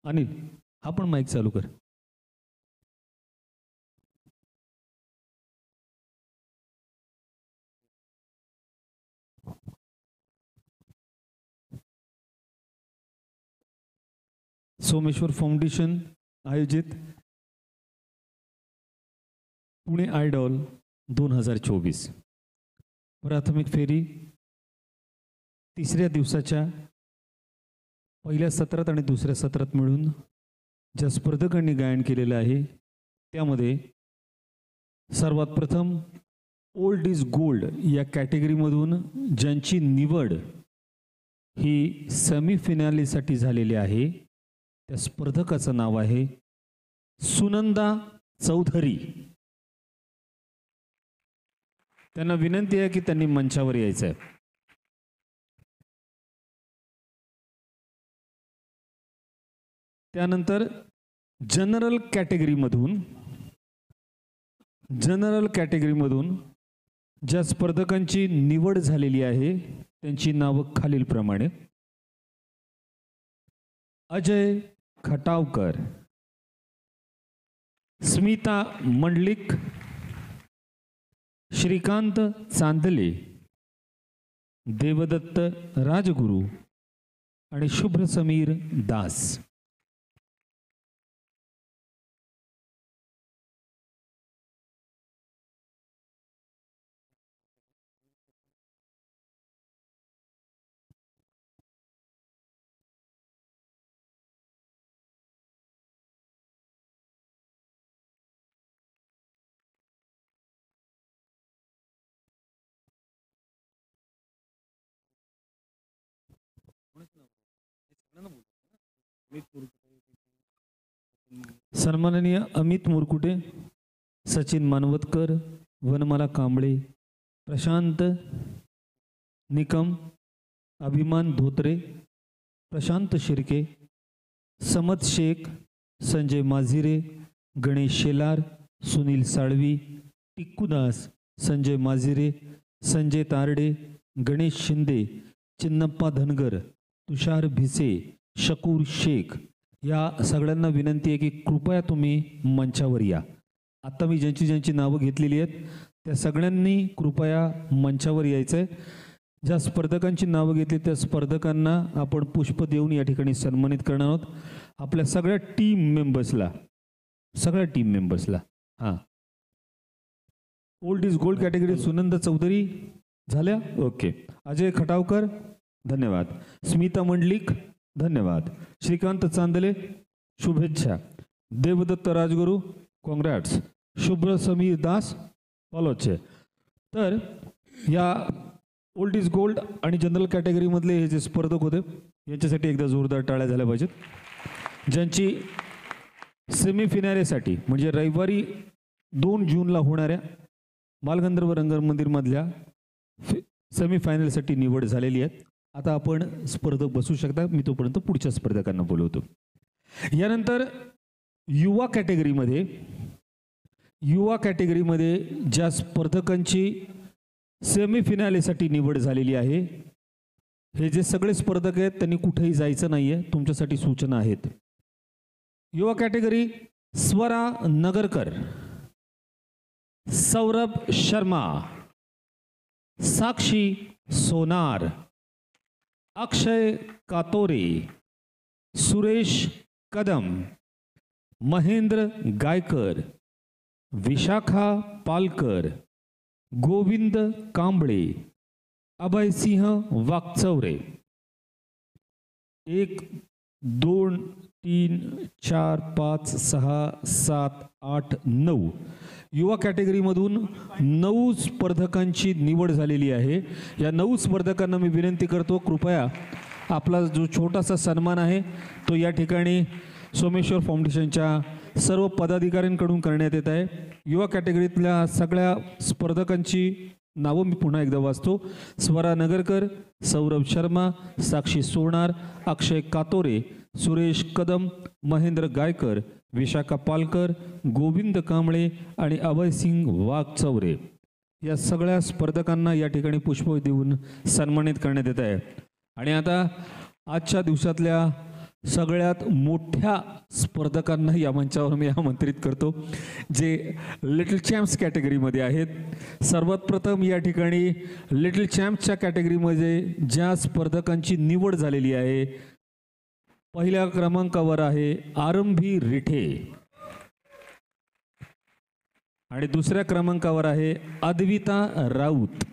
अनिल हा पण माईक चालू कर. सोमेश्वर फाउंडेशन आयोजित पुणे आयडॉल 2024 प्राथमिक फेरी तिसऱ्या दिवसाच्या पहिल्या सत्रात आणि दुसऱ्या सत्रात मिळून ज्या स्पर्धकांनी गायन केलेलं आहे त्यामध्ये सर्वात प्रथम ओल्ड इज गोल्ड या कॅटेगरीमधून ज्यांची निवड ही सेमीफिनालेसाठी झालेली आहे त्या स्पर्धकाचं नाव आहे सुनंदा चौधरी. त्यांना विनंती आहे की त्यांनी मंचावर यायचं आहे. त्यानंतर जनरल कॅटेगरीमधून ज्या स्पर्धकांची निवड झालेली आहे त्यांची नावं खालीलप्रमाणे: अजय खटावकर, स्मिता मंडलिक, श्रीकांत चांदले, देवदत्त राजगुरू आणि शुभ्र समीर दास. सन्माननीय अमित मुरकुटे, सचिन मानवतकर, वनमाला कांबळे, प्रशांत निकम, अभिमान धोत्रे, प्रशांत शिर्के, समद शेख, संजय माझिरे, गणेश शेलार, सुनील साळवी, टिक्कूदास, संजय माझिरे, संजय तारडे, गणेश शिंदे, चिन्नप्पा धनगर, तुषार भिसे, शकूर शेख या सगळ्यांना विनंती आहे की कृपया तुम्ही मंचावर या. आता मी ज्यांची नावं घेतलेली आहेत त्या सगळ्यांनी कृपया मंचावर यायचं आहे. ज्या स्पर्धकांची नावं घेतली त्या स्पर्धकांना आपण पुष्प देऊन या ठिकाणी सन्मानित करणार आहोत. आपल्या सगळ्या टीम मेंबर्सला हां. Old is gold category Sunanda Chaudhary झाल्या. ओके. अजय खटावकर धन्यवाद. स्मिता मंडलिक धन्यवाद. श्रीकांत चांदले शुभेच्छा. देवदत्त राजगुरू कॉंग्रॅट्स. शुभ्र समीर दास फॉलोचे. तर या ओल्ड इज गोल्ड आणि जनरल कॅटेगरीमधले हे जे स्पर्धक होते यांच्यासाठी एकदा जोरदार टाळ्या झाल्या पाहिजेत. ज्यांची सेमीफिनालेसाठी म्हणजे रविवारी 2 जूनला होणाऱ्या बालगंधर्व रंगमंदिरमधल्या सेमीफायनलसाठी निवड झालेली आहे. आता आपण स्पर्धक बसू शकता. मी तोपर्यंत पुढच्या स्पर्धकांना बोलवतो. यानंतर युवा कॅटेगरीमध्ये ज्या स्पर्धकांची सेमीफिनालेसाठी निवड झालेली आहे हे जे सगळे स्पर्धक आहेत त्यांनी कुठेही जायचं नाही आहे. तुमच्यासाठी सूचना आहेत. युवा कॅटेगरी: स्वरा नगरकर, सौरभ शर्मा, साक्षी सोनार, अक्षय कातोरे, सुरेश कदम, महेंद्र गायकर, विशाखा पालकर, गोविंद कांबळे, अभयसिंह वाकचौरे. 1 2 3 4 5 6 7 8 9 युवा कॅटेगरीमधून 9 स्पर्धकांची निवड झालेली आहे. या 9 स्पर्धकांना मी विनंती करतो कृपया आपला जो छोटासा सन्मान आहे तो या ठिकाणी सोमेश्वर फाउंडेशनच्या सर्व पदाधिकाऱ्यांकडून करण्यात येत आहे. युवा कॅटेगरीतल्या सगळ्या स्पर्धकांची नावं मी पुन्हा एकदा वाचतो: स्वरा नगरकर, सौरभ शर्मा, साक्षी सोनार, अक्षय कातोरे, सुरेश कदम, महेंद्र गायकर, विशाखा पालकर, गोविंद कांबळे आणि अभयसिंग वाघचौरे. या सगळ्या स्पर्धकांना या ठिकाणी पुष्प देऊन सन्मानित करण्यात येत आहे. आणि आता आजच्या दिवसातल्या सगळ्यात मोठ्या स्पर्धकांना या मंचावर मी आमंत्रित करतो, जे लिटल चॅम्प्स कॅटेगरीमध्ये आहेत. सर्वात प्रथम या ठिकाणी लिटल चॅम्प्सच्या कॅटेगरीमध्ये ज्या स्पर्धकांची निवड झालेली आहे, पहिल्या क्रमांकावर आहे आरंभी रिठे आणि दुसऱ्या क्रमांकावर आहे अद्विता राऊत.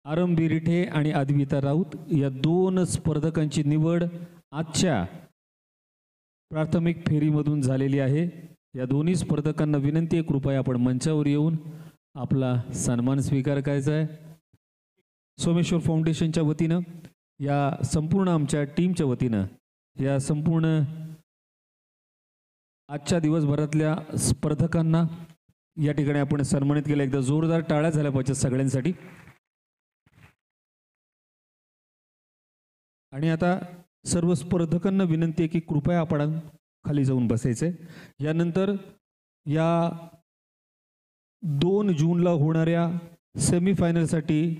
आरंभी रिठे आणि अद्विता राऊत या दोन स्पर्धकांची निवड आजच्या प्राथमिक फेरीमधून झालेली आहे. या दोन्ही स्पर्धकांना विनंती आहे, कृपया आपण मंचावर येऊन आपला सन्मान स्वीकार करायचा आहे. सोमेश्वर फाउंडेशनच्या वतीनं, या संपूर्ण आमच्या टीमच्या वतीनं, या संपूर्ण आजच्या दिवसभरातल्या स्पर्धकांना या ठिकाणी आपण सन्मानित केलं. एकदा जोरदार टाळ्या झाल्या पाहिजेत सगळ्यांसाठी. आणि आता सर्व स्पर्धकांना विनंती आहे की कृपया आपण खाली जाऊन बसायचे. यानंतर या 2 जूनला होणाऱ्या सेमीफायनलसाठी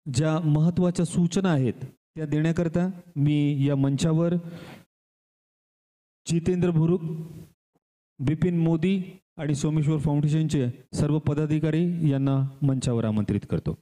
ज्या महत्त्वाच्या सूचना आहेत त्या देण्याकरता मी या मंचावर जितेंद्र भुरुक, बिपिन मोदी आणि सोमेश्वर फाउंडेशनचे सर्व पदाधिकारी यांना मंचावर आमंत्रित करतो.